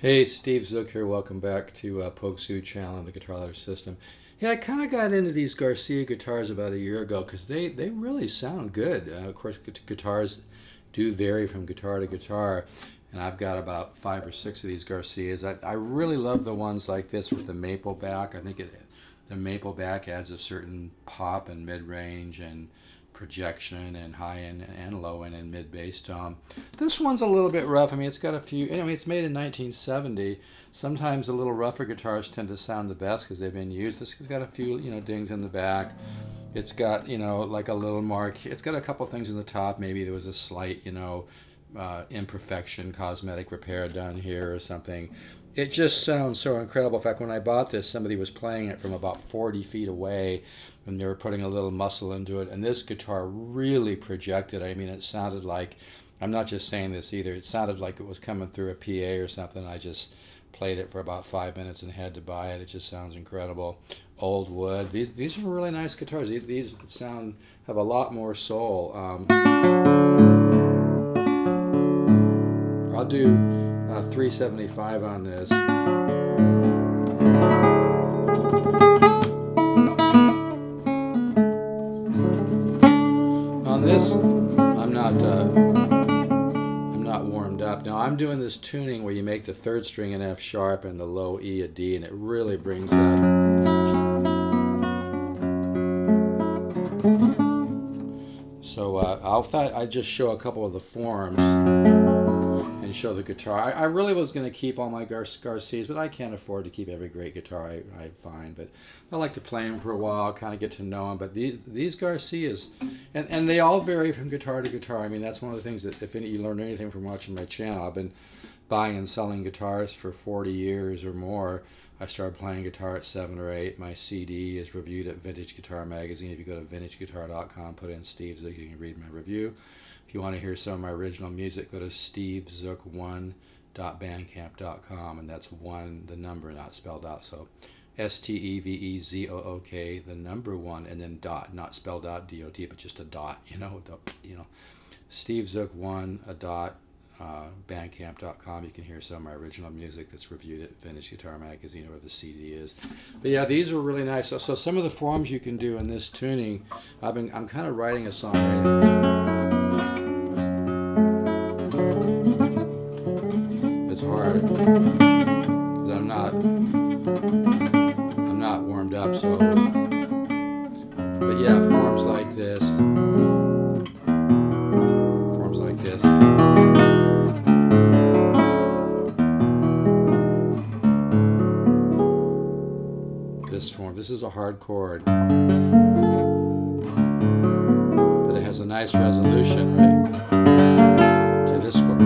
Hey, Steve Zook here. Welcome back to Poke channel and the Guitar Ladder System. Yeah, I kind of got into these Garcia guitars about a year ago because they really sound good. Of course, guitars do vary from guitar to guitar, and I've got about 5 or 6 of these Garcias. I really love the ones like this with the maple back. I think the maple back adds a certain pop and mid-range and projection and high end and low end and mid bass tone. This one's a little bit rough. I mean, it's got a few. I mean, it's made in 1970. Sometimes the little rougher guitars tend to sound the best because they've been used. This has got a few, dings in the back. It's got, like a little mark. It's got a couple things in the top. Maybe there was a slight, imperfection, cosmetic repair done here or something. It just sounds so incredible. In fact, when I bought this, somebody was playing it from about 40 feet away, and they were putting a little muscle into it. And this guitar really projected. I mean, it sounded like, I'm not just saying this either, it sounded like it was coming through a PA or something. I just played it for about 5 minutes and had to buy it. It just sounds incredible. Old wood. These are really nice guitars. These have a lot more soul. I'll do 375 on this. On this, I'm not warmed up. Now I'm doing this tuning where you make the third string an F sharp and the low E a D, and it really brings that. So I thought I'd just show a couple of the forms and show the guitar. I really was going to keep all my Garcias, but I can't afford to keep every great guitar I find. But I like to play them for a while, kind of get to know them. But these Garcias, and they all vary from guitar to guitar. I mean, that's one of the things that if you learn anything from watching my channel, I've been buying and selling guitars for 40 years or more. I started playing guitar at 7 or 8. My CD is reviewed at Vintage Guitar Magazine. If you go to vintageguitar.com, put in Steve Zook, you can read my review. If you want to hear some of my original music, go to stevezook1.bandcamp.com, and that's one, the number, not spelled out. So STEVEZOOK, the number one, and then dot, not spelled out DOT, but just a dot. stevezook1, a dot. Bandcamp.com. You can hear some of my original music that's reviewed at Vintage Guitar Magazine, or the CD is. But yeah, these are really nice. So some of the forms you can do in this tuning, I'm kind of writing a song right now. It's hard because I'm not warmed up. So, but yeah, forms like this. Forms like this. This is a hard chord, but it has a nice resolution, right, to this chord.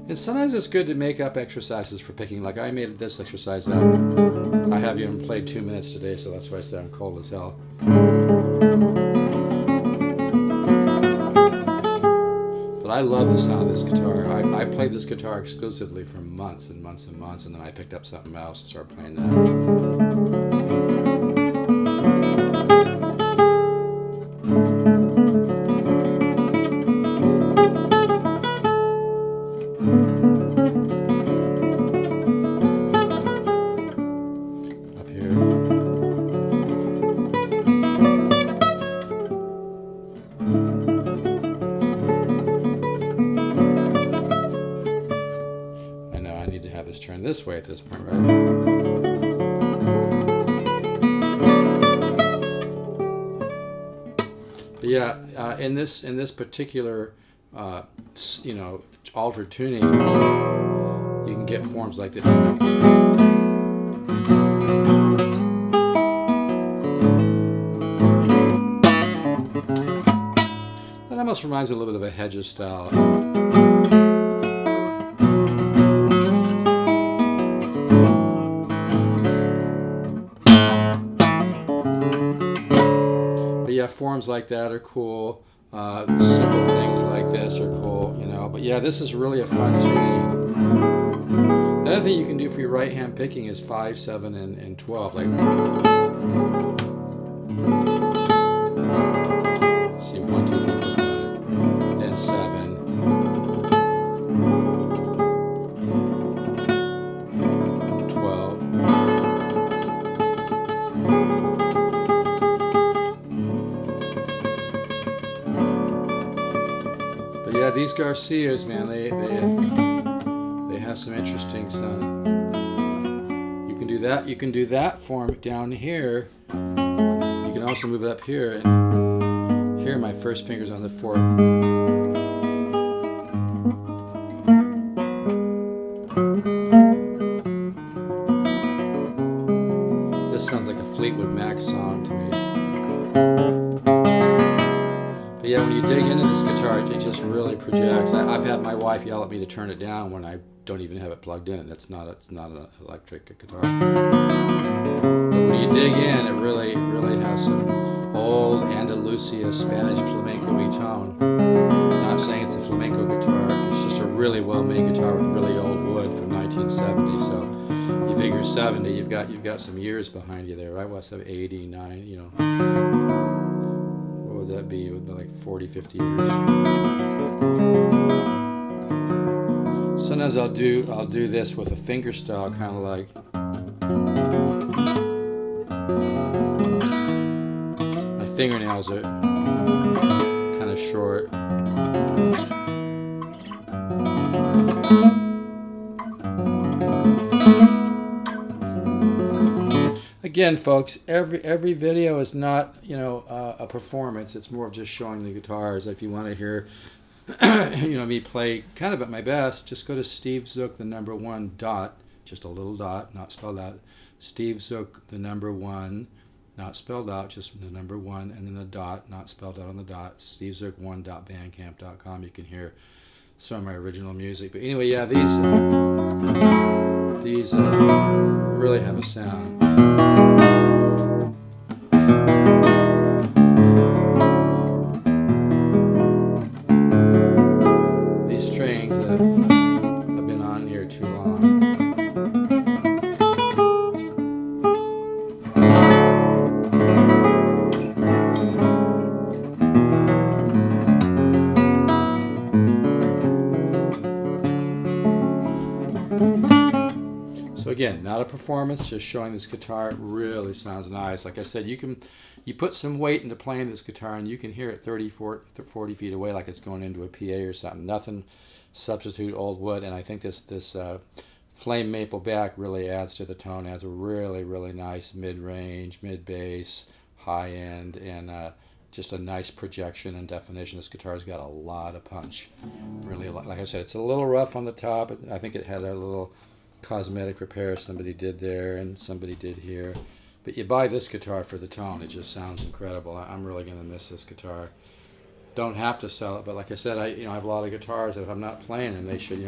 And sometimes it's good to make up exercises for picking. Like I made this exercise up. I haven't even played 2 minutes today, so that's why I say I'm cold as hell. But I love the sound of this guitar. I played this guitar exclusively for months and months and months, and then I picked up something else and started playing that. Turn this way at this point, right? But yeah, in this particular, altered tuning, you can get forms like this. That almost reminds me a little bit of a Hedges style. Yeah, forms like that are cool. Simple things like this are cool, But yeah, this is really a fun tuning. The other thing you can do for your right hand picking is 5, 7, and 12. Like, let's see, 1, 2, 3, 4, 5, then 7, 12. But yeah, these Garcias, man, they have some interesting sound. You can do that. You can do that form down here. You can also move it up here, and here my first finger's on the 4th. This sounds like a Fleetwood Mac song to me. But yeah, when you dig into this guitar, it just really projects. I've had my wife yell at me to turn it down when I don't even have it plugged in. It's not an electric guitar. But when you dig in, it really has some old Andalusia Spanish flamenco-y tone. I'm not saying it's a flamenco guitar. It's just a really well-made guitar with really old wood from 1970. So you figure 70, you've got some years behind you there, right? What's up, 89? You know, what would that be? It would be like 40, 50 years. Sometimes I'll do this with a finger style, kind of like. My fingernails are kind of short. Again, folks, every video is not, you know, a performance. It's more of just showing the guitars. If you want to hear, you know, me play kind of at my best, just go to Steve Zook, the number 1 dot, just a little dot, not spelled out. Steve Zook, the number 1, not spelled out, just the number 1, and then the dot, not spelled out on the dot. stevezook1.bandcamp.com. You can hear some of my original music. But anyway, yeah, these really have a sound. These strings have been on here too long. So again, not a performance, just showing this guitar. It really sounds nice. Like I said, you put some weight into playing this guitar and you can hear it 30, 40 feet away like it's going into a PA or something. Nothing substitute old wood, and I think this flame maple back really adds to the tone, adds a really, really nice mid-range, mid-bass, high-end, and just a nice projection and definition. This guitar's got a lot of punch. Really, like I said, it's a little rough on the top. I think it had a little cosmetic repair somebody did there and somebody did here. But you buy this guitar for the tone. It just sounds incredible. I'm really going to miss this guitar. Don't have to sell it, but like I said, I have a lot of guitars that if I'm not playing them, they should,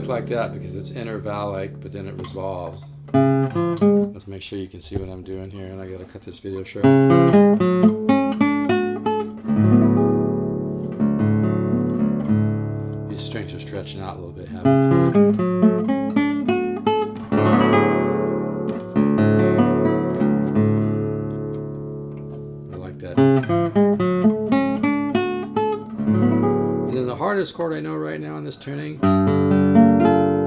like that because it's intervallic, but then it resolves. Let's make sure you can see what I'm doing here, and I gotta cut this video short. These strings are stretching out a little bit, haven't I like that. And then the hardest chord I know right now in this tuning,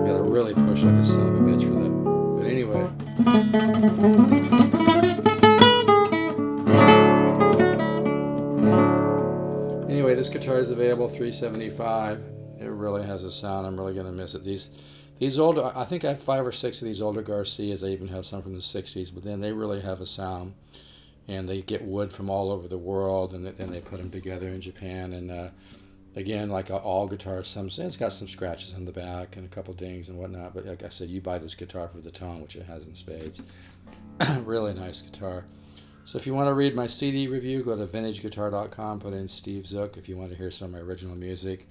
gotta really push like a son of a bitch for that. But anyway. Anyway, this guitar is available $375. It really has a sound. I'm really gonna miss it. These older, I think I have 5 or 6 of these older Garcias. I even have some from the 60s, but then they really have a sound. And they get wood from all over the world, and then they put them together in Japan. And again, like all guitars, it's got some scratches on the back and a couple dings and whatnot. But like I said, you buy this guitar for the tone, which it has in spades. Really nice guitar. So if you want to read my CD review, go to vintageguitar.com, put in Steve Zook. If you want to hear some of my original music,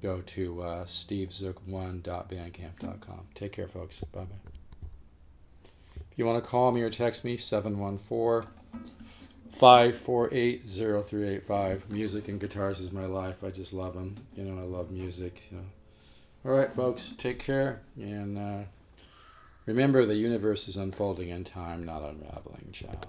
go to stevezook1.bandcamp.com. Take care, folks. Bye-bye. If you want to call me or text me, 714-548-0385. Music and guitars is my life. I just love them. You know, I love music. You know. All right, folks, take care. And remember, the universe is unfolding in time, not unraveling. Ciao.